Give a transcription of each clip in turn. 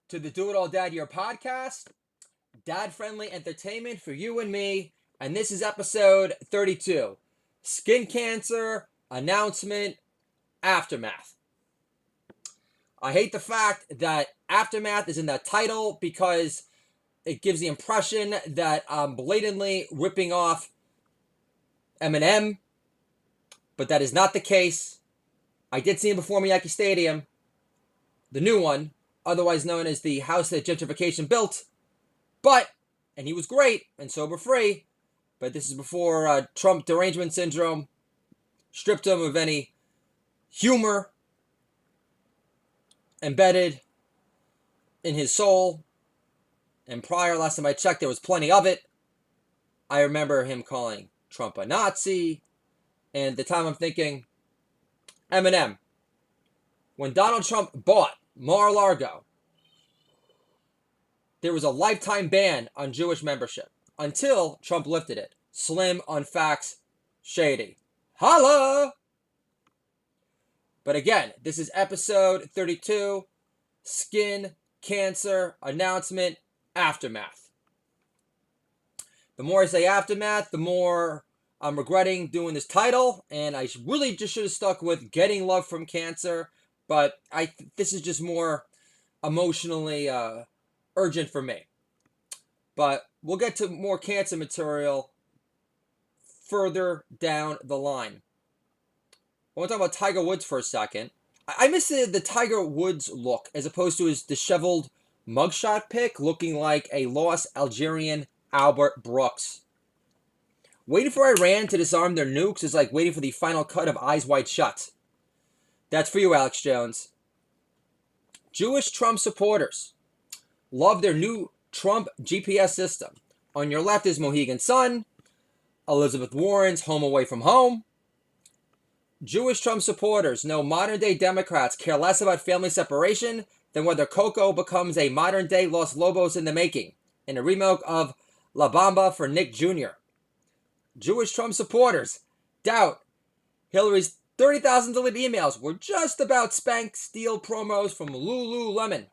to the Do It All Dad Year podcast, dad friendly entertainment for you and me. And this is episode 32 Skin Cancer Announcement Aftermath. I hate the fact that Aftermath is in that title because it gives the impression that I'm blatantly ripping off Eminem, but that is not the case. I did see him perform at Yankee Stadium, the new one, otherwise known as the house that gentrification built. And he was great and sober free, but this is before Trump derangement syndrome stripped him of any humor embedded in his soul. And prior, last time I checked, there was plenty of it. I remember him calling Trump a Nazi. And at the time I'm thinking, Eminem, when Donald Trump bought Mar-a-Lago, there was a lifetime ban on Jewish membership until Trump lifted it. Slim on facts, shady. Holla! But again, this is episode 32, Skin Cancer Announcement Aftermath. The more I say aftermath, the more I'm regretting doing this title, and I really just should have stuck with Getting Love from Cancer, but this is just more emotionally urgent for me. But we'll get to more cancer material further down the line. I want to talk about Tiger Woods for a second. I miss the Tiger Woods look as opposed to his disheveled mugshot pic looking like a lost Algerian Albert Brooks. Waiting for Iran to disarm their nukes is like waiting for the final cut of Eyes Wide Shut. That's for you, Alex Jones. Jewish Trump supporters love their new Trump GPS system. On your left is Mohegan Sun, Elizabeth Warren's Home Away from Home. Jewish Trump supporters know modern-day Democrats care less about family separation than whether Coco becomes a modern-day Los Lobos in the making, in a remake of La Bamba for Nick Jr. Jewish Trump supporters doubt Hillary's 30,000 deleted emails were just about Spank Steal promos from Lululemon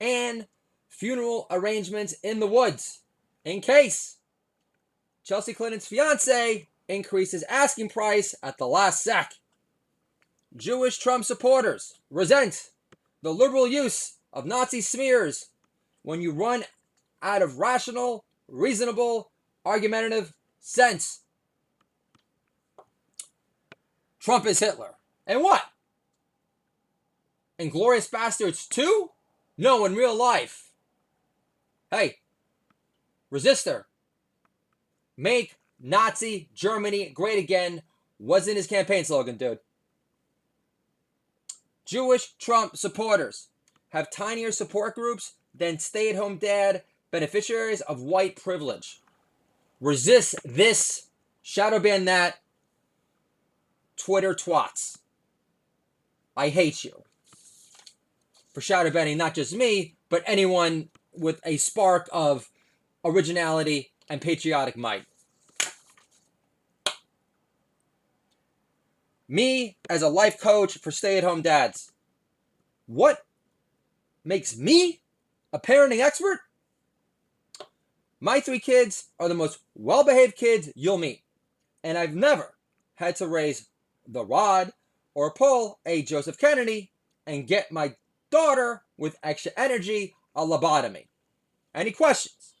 and funeral arrangements in the woods, in case Chelsea Clinton's fiance increases asking price at the last sec. Jewish Trump supporters resent the liberal use of Nazi smears when you run out of rational, reasonable, argumentative sense. Trump is Hitler. And what? Inglourious Bastards 2? No, in real life. Hey, resistor. Make Nazi Germany great again wasn't his campaign slogan, dude. Jewish Trump supporters have tinier support groups than stay-at-home dad beneficiaries of white privilege. Resist this, shadow ban that, Twitter twats. I hate you for shadow banning not just me, but anyone with a spark of originality and patriotic might. Me as a life coach for stay-at-home dads. What makes me a parenting expert? My 3 kids are the most well-behaved kids you'll meet. And I've never had to raise the rod or pull a Joseph Kennedy and get my daughter with extra energy a lobotomy. Any questions?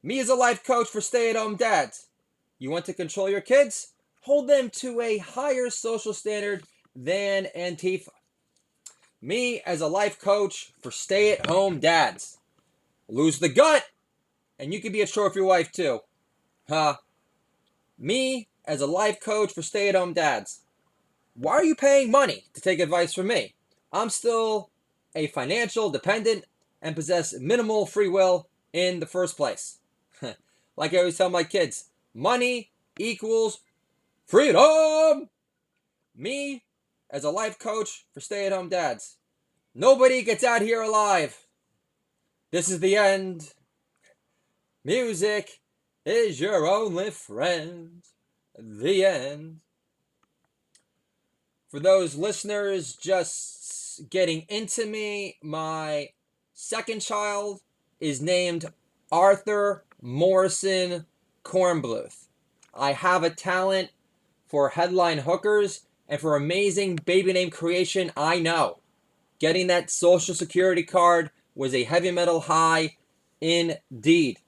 Me as a life coach for stay-at-home dads. You want to control your kids? Hold them to a higher social standard than Antifa. Me as a life coach for stay-at-home dads. Lose the gut, and you can be a trophy wife too. Me as a life coach for stay-at-home dads. Why are you paying money to take advice from me? I'm still a financial dependent and possess minimal free will in the first place. Like I always tell my kids, money equals freedom! Me as a life coach for stay-at-home dads. Nobody gets out here alive. This is the end. Music is your only friend. The end. For those listeners just getting into me, my Second child is named Arthur Morrison Kornbluth. I have a talent for headline hookers and for amazing baby name creation, I know. Getting that social security card was a heavy metal high indeed.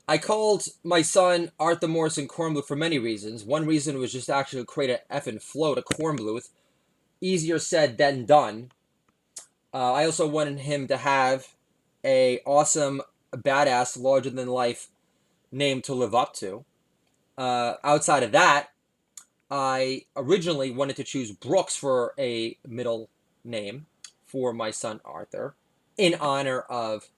I called my son Arthur Morrison Kornbluth for many reasons. One reason was just actually to create an effing flow to Kornbluth. Easier said than done. I also wanted him to have a awesome, badass, larger-than-life name to live up to. Outside of that, I originally wanted to choose Brooks for a middle name for my son Arthur, in honor of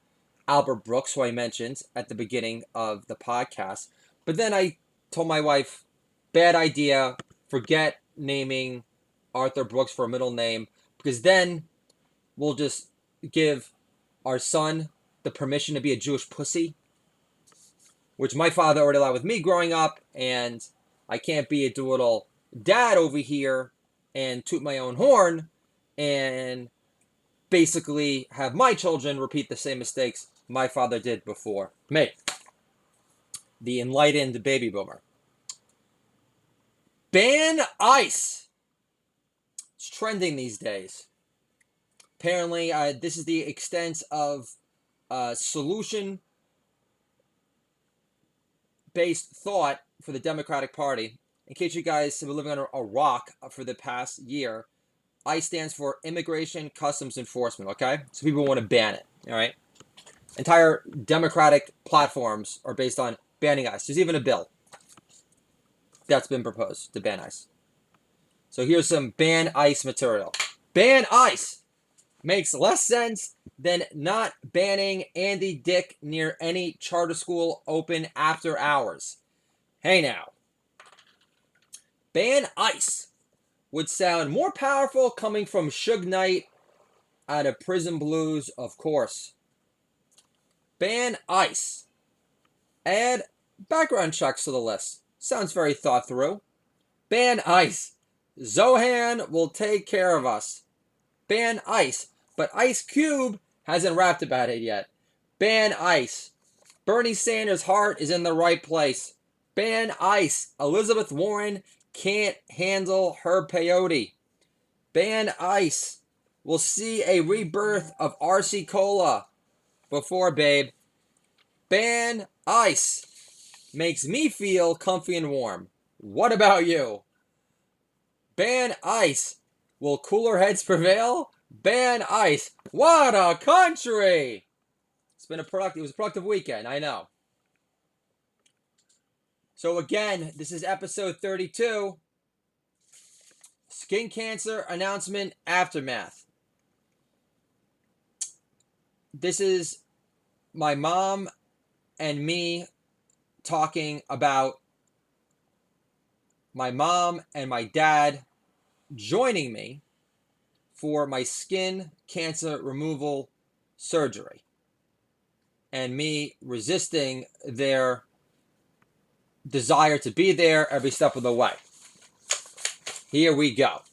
Albert Brooks, who I mentioned at the beginning of the podcast. But then I told my wife, bad idea, forget naming Arthur Brooks for a middle name, because then we'll just give our son the permission to be a Jewish pussy, which my father already allowed with me growing up, and I can't be a doodle dad over here and toot my own horn and basically have my children repeat the same mistakes my father did before me. The enlightened baby boomer. Ban ice. It's trending these days. Apparently, this is the extent of solution-based thought for the Democratic Party. In case you guys have been living under a rock for the past year, ICE stands for Immigration Customs Enforcement, okay? So people want to ban it, all right? Entire Democratic platforms are based on banning ICE. There's even a bill that's been proposed to ban ICE. So here's some ban ICE material. Ban ICE makes less sense than not banning Andy Dick near any charter school open after hours. Hey now. Ban ICE would sound more powerful coming from Suge Knight out of Prison Blues, of course. Ban ICE. Add background checks to the list. Sounds very thought through. Ban ICE. Zohan will take care of us. Ban ICE. But Ice Cube hasn't rapped about it yet. Ban ICE. Bernie Sanders' heart is in the right place. Ban ICE. Elizabeth Warren can't handle her peyote. Ban ICE. We'll see a rebirth of RC Cola. Before, babe. Ban ICE. Makes me feel comfy and warm. What about you? Ban ICE. Will cooler heads prevail? Ban ICE. What a country! It was a productive weekend, I know. So again, this is episode 32. Skin cancer announcement aftermath. This is my mom and me talking about my mom and my dad joining me for my skin cancer removal surgery, and me resisting their desire to be there every step of the way. Here we go.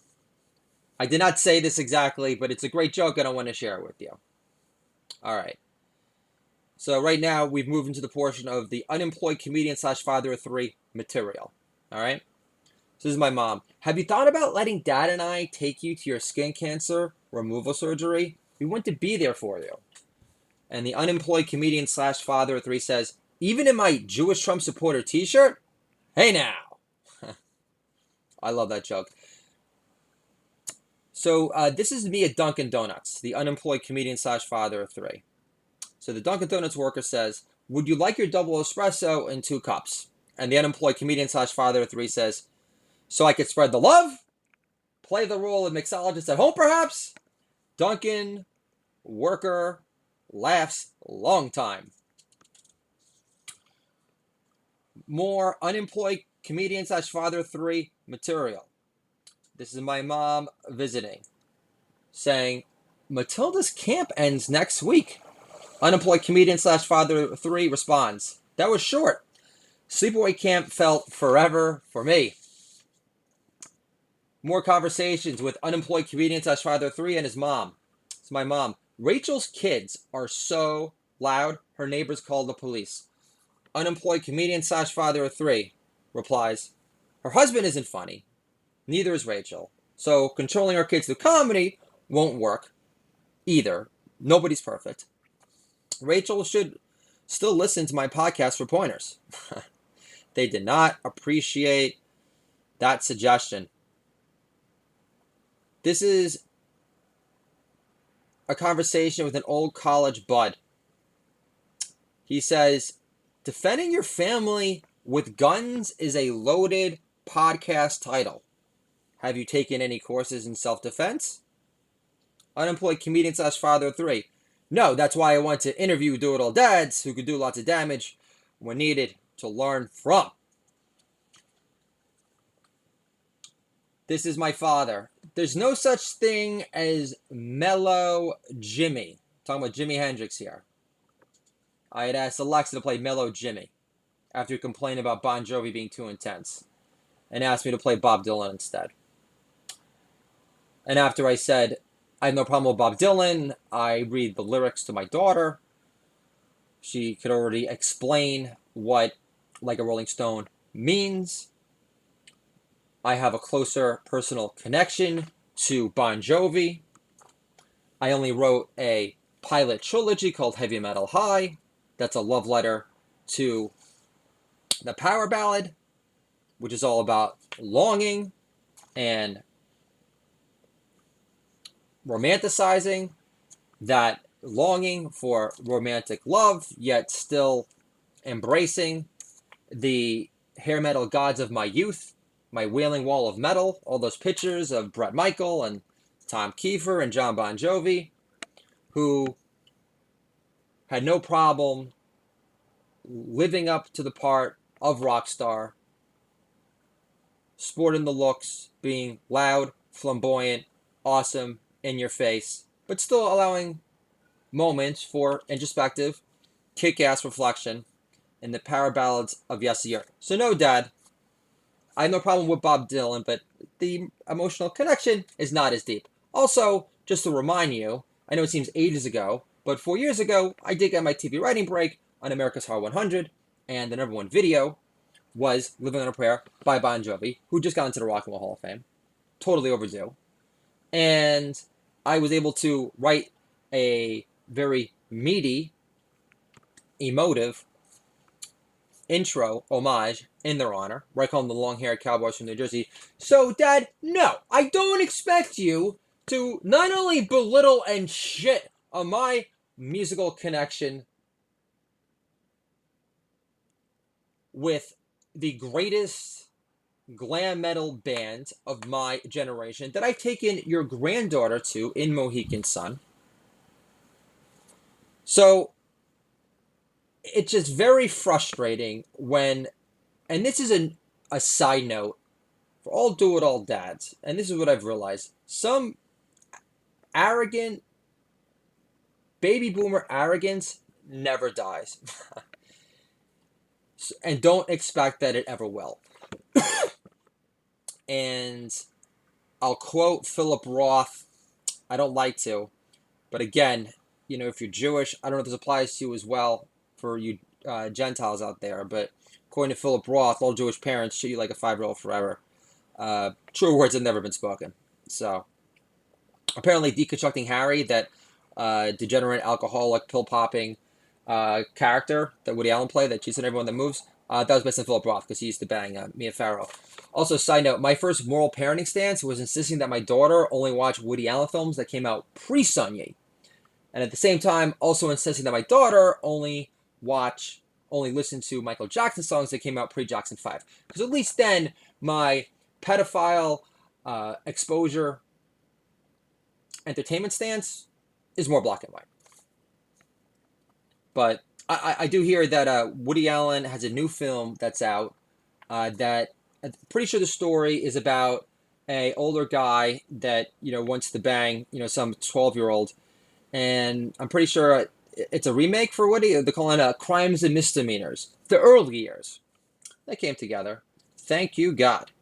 I did not say this exactly, but it's a great joke and I want to share it with you. All right. So right now we've moved into the portion of the unemployed comedian / father of three material. All right. So this is my mom. Have you thought about letting Dad and I take you to your skin cancer removal surgery? We want to be there for you. And the unemployed comedian / father of three says, even in my Jewish Trump supporter t-shirt? Hey now. I love that joke. So this is me at Dunkin' Donuts, the unemployed comedian / father of three. So the Dunkin' Donuts worker says, would you like your double espresso in 2 cups? And the unemployed comedian / father of three says, so I could spread the love? Play the role of mixologist at home, perhaps? Dunkin' worker laughs long time. More unemployed comedian / father of three material. This is my mom visiting, saying, Matilda's camp ends next week. Unemployed comedian / father of three responds, that was short. Sleepaway camp felt forever for me. More conversations with unemployed comedian / father of three and his mom. It's my mom. Rachel's kids are so loud, her neighbors call the police. Unemployed comedian slash father of three replies, her husband isn't funny. Neither is Rachel. So controlling our kids through comedy won't work either. Nobody's perfect. Rachel should still listen to my podcast for pointers. They did not appreciate that suggestion. This is a conversation with an old college bud. He says, defending your family with guns is a loaded podcast title. Have you taken any courses in self-defense? Unemployed comedian slash father of three. No, that's why I want to interview do-it-all dads who could do lots of damage when needed to learn from. This is my father. There's no such thing as mellow Jimmy. Talking about Jimi Hendrix here. I had asked Alexa to play Mellow Jimmy after he complained about Bon Jovi being too intense and asked me to play Bob Dylan instead. And after I said, I have no problem with Bob Dylan, I read the lyrics to my daughter. She could already explain what Like a Rolling Stone means. I have a closer personal connection to Bon Jovi. I only wrote a pilot trilogy called Heavy Metal High. That's a love letter to the power ballad, which is all about longing and romanticizing that longing for romantic love, yet still embracing the hair metal gods of my youth, my Wailing Wall of Metal, all those pictures of Bret Michael and Tom Kiefer and John Bon Jovi, who had no problem living up to the part of rock star, sporting the looks, being loud, flamboyant, awesome, in your face, but still allowing moments for introspective, kick-ass reflection in the power ballads of yesteryear. So no, Dad, I have no problem with Bob Dylan, but the emotional connection is not as deep. Also, just to remind you, I know it seems ages ago, but 4 years ago, I did get my TV writing break on America's Hot 100, and the number one video was Living on a Prayer by Bon Jovi, who just got into the Rock and Roll Hall of Fame. Totally overdue. And I was able to write a very meaty, emotive intro homage in their honor, where I call them the long-haired cowboys from New Jersey. So, Dad, no, I don't expect you to not only belittle and shit on my musical connection with the greatest glam metal band of my generation that I've taken your granddaughter to in Mohegan Sun. So it's just very frustrating when, and this is a side note for all do-it-all dads, and this is what I've realized, some arrogant baby boomer arrogance never dies. And don't expect that it ever will. And I'll quote Philip Roth. I don't like to, but again, you know, if you're Jewish, I don't know if this applies to you as well for you Gentiles out there, but according to Philip Roth, all Jewish parents treat you like a 5-year-old forever. True words have never been spoken. So apparently deconstructing Harry, that degenerate alcoholic pill-popping character that Woody Allen played, that cheats on everyone that moves, that was based on Philip Roth because he used to bang Mia Farrow. Also, side note, my first moral parenting stance was insisting that my daughter only watch Woody Allen films that came out pre-Sunny. And at the same time, also insisting that my daughter only listen to Michael Jackson songs that came out pre-Jackson 5. Because at least then, my pedophile exposure entertainment stance is more black and white. But I do hear that Woody Allen has a new film that's out that I'm pretty sure the story is about a older guy that, you know, wants to bang, you know, some 12-year-old. And I'm pretty sure it's a remake for Woody. They're calling it Crimes and Misdemeanors. The early years. They came together. Thank you, God.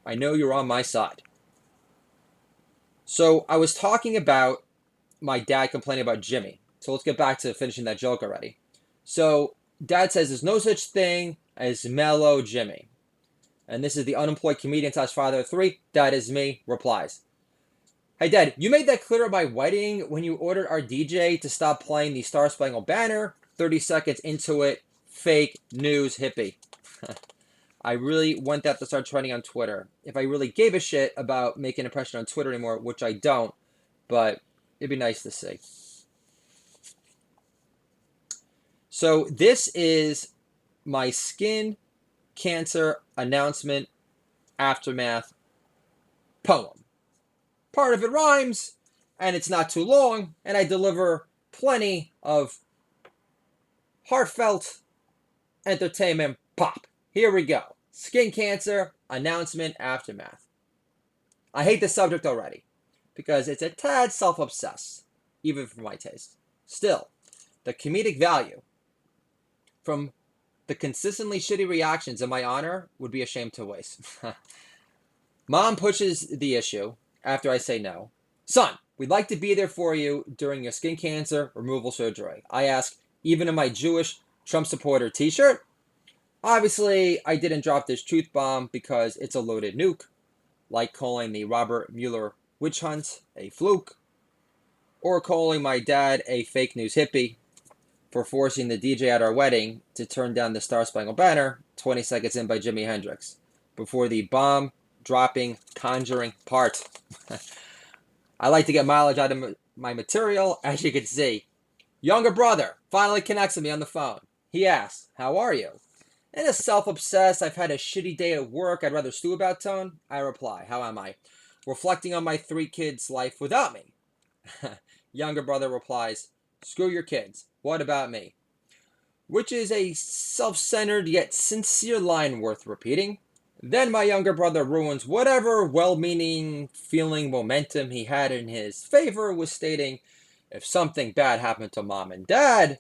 I know you're on my side. So I was talking about my dad complaining about Jimmy. So let's get back to finishing that joke already. So dad says there's no such thing as mellow Jimmy. And this is the unemployed comedian slash father of three. That is me. Replies. Hey dad, you made that clear at my wedding when you ordered our DJ to stop playing the Star Spangled Banner. 30 seconds into it, fake news hippie. I really want that to start trending on Twitter. If I really gave a shit about making an impression on Twitter anymore, which I don't, but it'd be nice to see. So this is my skin cancer announcement aftermath poem. Part of it rhymes, and it's not too long, and I deliver plenty of heartfelt entertainment pop. Here we go. Skin cancer announcement aftermath. I hate the subject already because it's a tad self-obsessed, even for my taste. Still, the comedic value from the consistently shitty reactions in my honor would be a shame to waste. Mom pushes the issue after I say no. Son, we'd like to be there for you during your skin cancer removal surgery. I ask, even in my Jewish Trump supporter t-shirt? Obviously, I didn't drop this truth bomb because it's a loaded nuke, like calling the Robert Mueller witch hunt a fluke, or calling my dad a fake news hippie for forcing the DJ at our wedding to turn down the Star Spangled Banner 20 seconds in by Jimi Hendrix, before the bomb dropping conjuring part. I like to get mileage out of my material, as you can see. Younger brother finally connects with me on the phone. He asks, how are you? In a self-obsessed, I've had a shitty day at work, I'd rather stew about tone, I reply, how am I? Reflecting on my 3 kids' life without me. Younger brother replies, screw your kids, what about me? Which is a self-centered yet sincere line worth repeating. Then my younger brother ruins whatever well-meaning feeling momentum he had in his favor with stating, if something bad happened to mom and dad...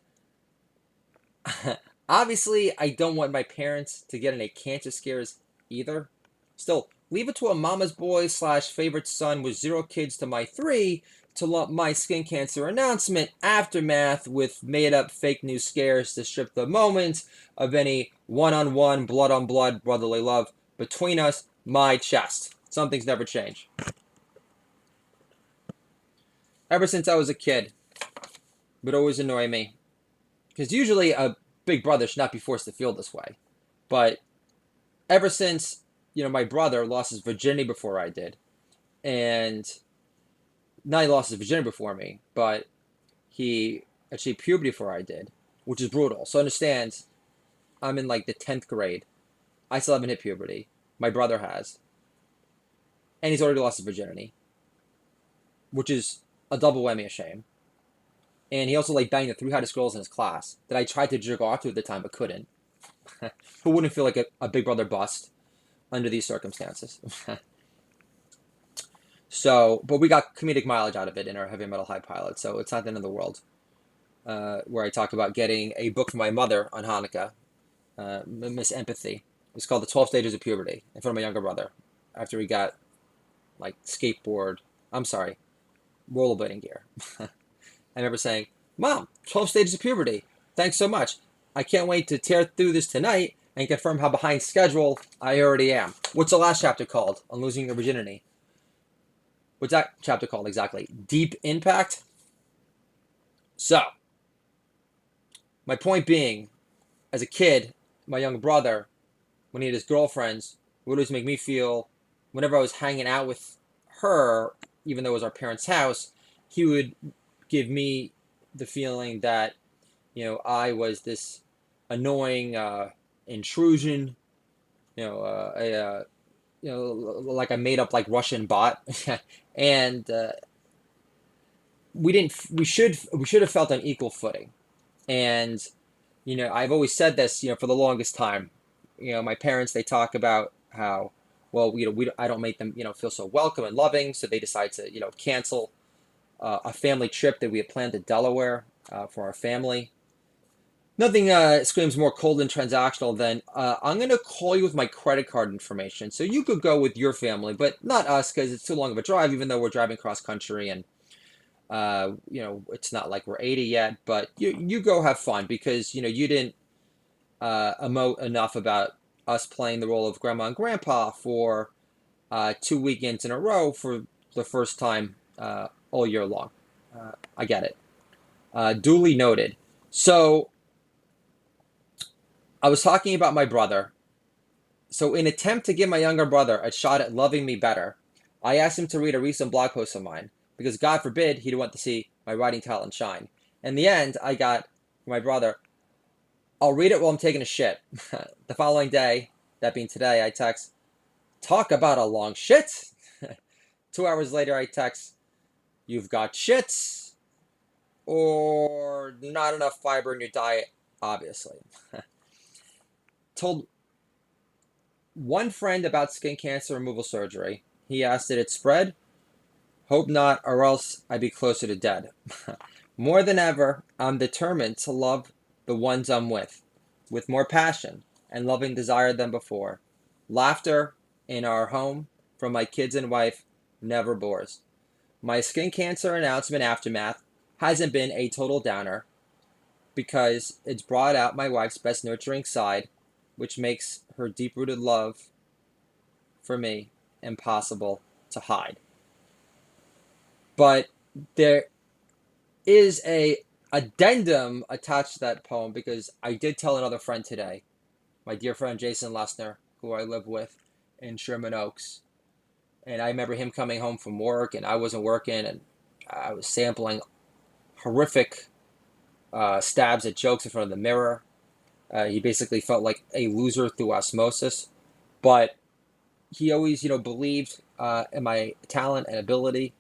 Obviously, I don't want my parents to get any cancer scares either. Still, leave it to a mama's boy slash favorite son with 0 kids to my 3 to lump my skin cancer announcement aftermath with made-up fake news scares to strip the moment of any one-on-one, blood-on-blood brotherly love between us, my chest. Some things never change. Ever since I was a kid, it would always annoy me. Because usually a big brother should not be forced to feel this way. But ever since, my brother lost his virginity before I did, and not he lost his virginity before me, but he achieved puberty before I did, which is brutal. So understand, I'm in like the 10th grade. I still haven't hit puberty. My brother has. And he's already lost his virginity, which is a double whammy of shame. And he also banged the 3 hottest girls in his class that I tried to jerk off to at the time but couldn't. Who wouldn't feel like a big brother bust under these circumstances? So, but we got comedic mileage out of it in our heavy metal high pilot, so it's not the end of the world. Where I talk about getting a book from my mother on Hanukkah, Miss Empathy. It's called The 12 Stages of Puberty, in front of my younger brother, after he got rollerblading gear. I remember saying, Mom, 12 stages of puberty. Thanks so much. I can't wait to tear through this tonight and confirm how behind schedule I already am. What's the last chapter called on losing your virginity? What's that chapter called exactly? Deep Impact? So, my point being, as a kid, my younger brother, when he had his girlfriends, would always make me feel, whenever I was hanging out with her, even though it was our parents' house, he would give me the feeling that, I was this annoying intrusion, like a made up Russian bot, and we should have felt on equal footing, and I've always said this, for the longest time, my parents, they talk about how, well, I don't make them feel so welcome and loving, so they decide to cancel a family trip that we had planned to Delaware for our family. Nothing screams more cold and transactional than I'm going to call you with my credit card information. So you could go with your family, but not us because it's too long of a drive, even though we're driving cross country and it's not like we're 80 yet, but you go have fun because, you didn't emote enough about us playing the role of grandma and grandpa for 2 weekends in a row for the first time all year long. I get it. Duly noted. So I was talking about my brother. So in attempt to give my younger brother a shot at loving me better, I asked him to read a recent blog post of mine because God forbid he'd want to see my writing talent shine. In the end, I got my brother, I'll read it while I'm taking a shit. The following day, that being today, I text, talk about a long shit. 2 hours later, I text, you've got shits or not enough fiber in your diet, obviously. Told one friend about skin cancer removal surgery. He asked, did it spread? Hope not, or else I'd be closer to dead. More than ever, I'm determined to love the ones I'm with more passion and loving desire than before. Laughter in our home from my kids and wife never bores. My skin cancer announcement aftermath hasn't been a total downer because it's brought out my wife's best nurturing side, which makes her deep-rooted love for me impossible to hide. But there is a addendum attached to that poem because I did tell another friend today, my dear friend Jason Lessner, who I live with in Sherman Oaks. And I remember him coming home from work and I wasn't working and I was sampling horrific stabs at jokes in front of the mirror. He basically felt like a loser through osmosis. But he always, believed in my talent and ability.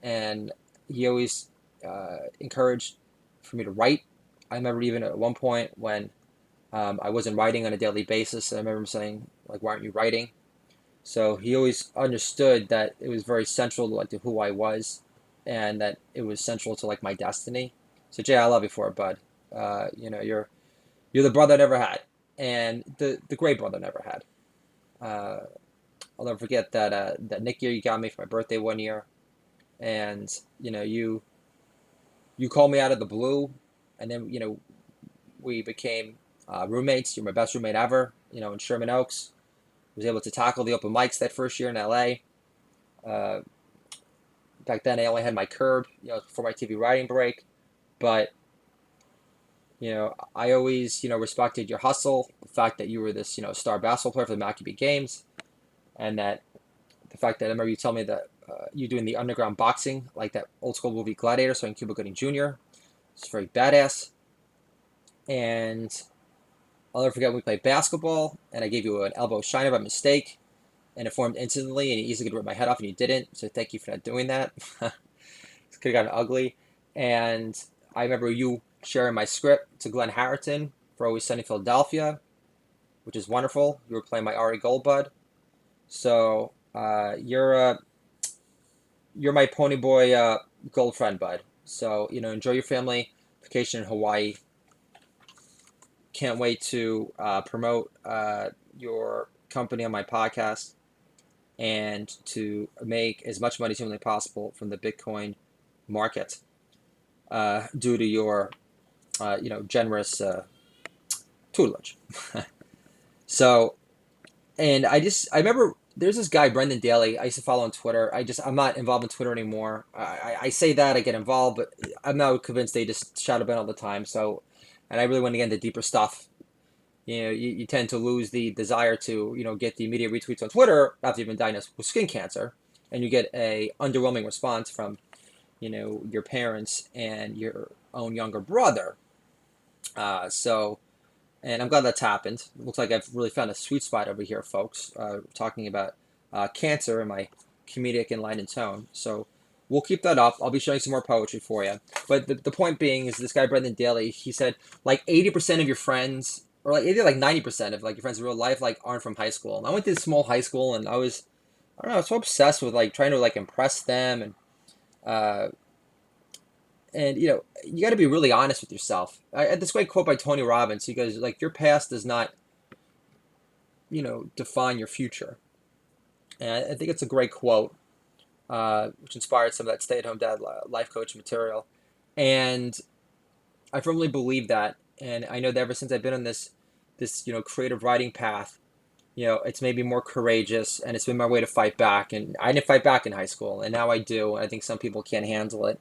And he always encouraged for me to write. I remember even at one point when I wasn't writing on a daily basis. I remember him saying, like, why aren't you writing? So he always understood that it was very central to like to who I was, and that it was central to like my destiny. So Jay, I love you for it, bud. You're the brother I never had, and the great brother I never had. I'll never forget that Nick year you got me for my birthday one year, and you called me out of the blue, and then we became roommates. You're my best roommate ever. In Sherman Oaks. Was able to tackle the open mics that first year in LA. Back then, I only had my curb, for my TV writing break. But, I always, respected your hustle, the fact that you were this, star basketball player for the Maccabee Games, and that the fact that I remember you telling me that you doing the underground boxing, like that old school movie Gladiator, starring Cuba Gooding Jr. It's very badass. And I'll never forget when we played basketball, and I gave you an elbow shiner by mistake, and it formed instantly, and you easily could rip my head off, and you didn't. So thank you for not doing that. It could have gotten ugly. And I remember you sharing my script to Glenn Harrington for Always Sunny Philadelphia, which is wonderful. You were playing my Ari Goldbud. So you're my pony boy gold friend, bud. So enjoy your family vacation in Hawaii. Can't wait to promote your company on my podcast and to make as much money as humanly possible from the Bitcoin market due to your, generous tutelage. So, and I remember there's this guy, Brendan Daly, I used to follow on Twitter. I'm not involved in Twitter anymore. I say that, I get involved, but I'm now convinced they just shout about all the time. So, and I really want to get into deeper stuff. You tend to lose the desire to, get the immediate retweets on Twitter after you've been diagnosed with skin cancer, and you get a underwhelming response from, your parents and your own younger brother. And I'm glad that's happened. It looks like I've really found a sweet spot over here, folks, talking about cancer in my comedic and light and tone. So we'll keep that up. I'll be showing some more poetry for you. But the point being is this guy, Brendan Daly, he said like 80% of your friends, or like maybe like 90% of like your friends in real life, like aren't from high school. And I went to this small high school, and I don't know, so obsessed with like trying to like impress them and And, you got to be really honest with yourself. I had this great quote by Tony Robbins. He goes, like, your past does not, define your future. And I think it's a great quote, which inspired some of that stay-at-home dad life coach material. And I firmly believe that. And I know that ever since I've been on this creative writing path, it's made me more courageous, and it's been my way to fight back. And I didn't fight back in high school, and now I do. I think some people can't handle it.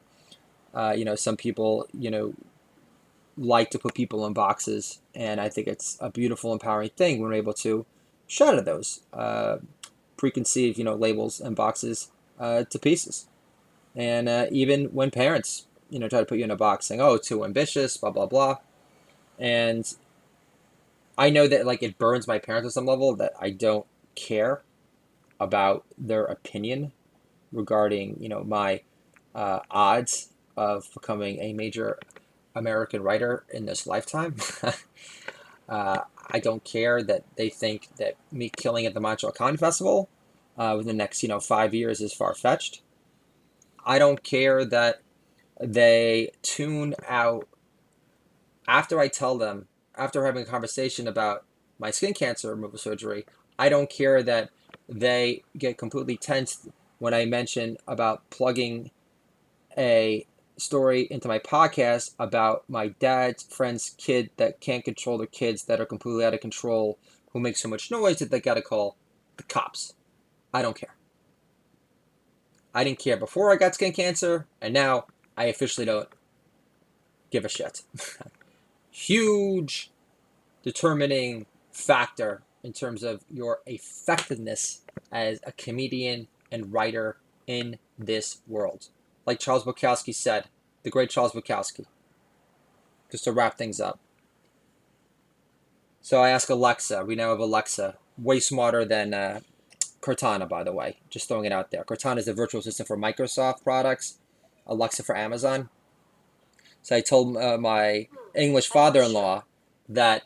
Some people, like to put people in boxes, and I think it's a beautiful, empowering thing when we're able to shatter those preconceived, labels and boxes to pieces. And even when parents, try to put you in a box, saying, "Oh, too ambitious," blah blah blah, and I know that like it burns my parents at some level that I don't care about their opinion regarding, my odds of becoming a major American writer in this lifetime. I don't care that they think that me killing at the Montreal Comedy Festival within the next, 5 years is far-fetched. I don't care that they tune out after I tell them, after having a conversation about my skin cancer removal surgery. I don't care that they get completely tensed when I mention about plugging a story into my podcast about my dad's friend's kid that can't control their kids, that are completely out of control, who make so much noise that they gotta call the cops. I don't care. I didn't care before I got skin cancer, and now I officially don't give a shit. Huge determining factor in terms of your effectiveness as a comedian and writer in this world. Like Charles Bukowski said, the great Charles Bukowski. Just to wrap things up. So I ask Alexa. We now have Alexa. Way smarter than Cortana, by the way. Just throwing it out there. Cortana is the virtual assistant for Microsoft products. Alexa for Amazon. So I told my English father-in-law that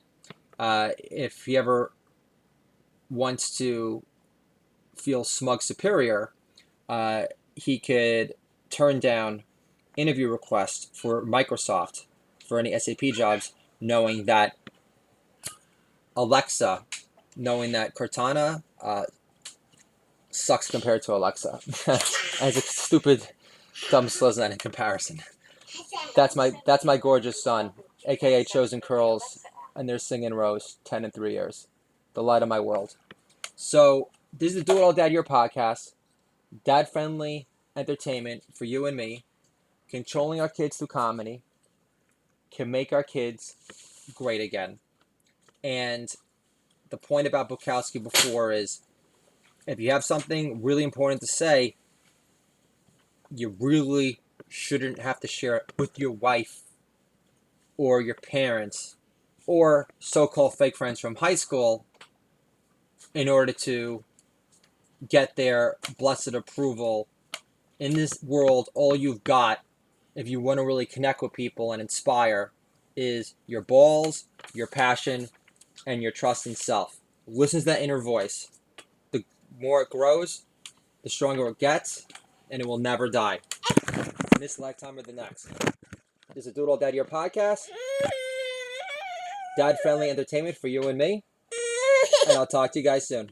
if he ever wants to feel smug superior, he could turn down interview requests for Microsoft for any SAP jobs, knowing that Alexa, knowing that Cortana sucks compared to Alexa. As a stupid, dumb sliznet in comparison. That's my gorgeous son, aka Chosen Curls, and they're singing Rose, 10 and 3 years. The light of my world. So this is the Do It All Dad Your podcast. Dad-friendly entertainment for you and me. Controlling our kids through comedy can make our kids great again. And the point about Bukowski before is, if you have something really important to say, you really shouldn't have to share it with your wife or your parents or so-called fake friends from high school in order to get their blessed approval. In this world, all you've got, if you want to really connect with people and inspire, is your balls, your passion, and your trust in self. Listen to that inner voice. The more it grows, the stronger it gets, and it will never die. In this lifetime or the next. This is Do It All Dad Your podcast. Dad-friendly entertainment for you and me. And I'll talk to you guys soon.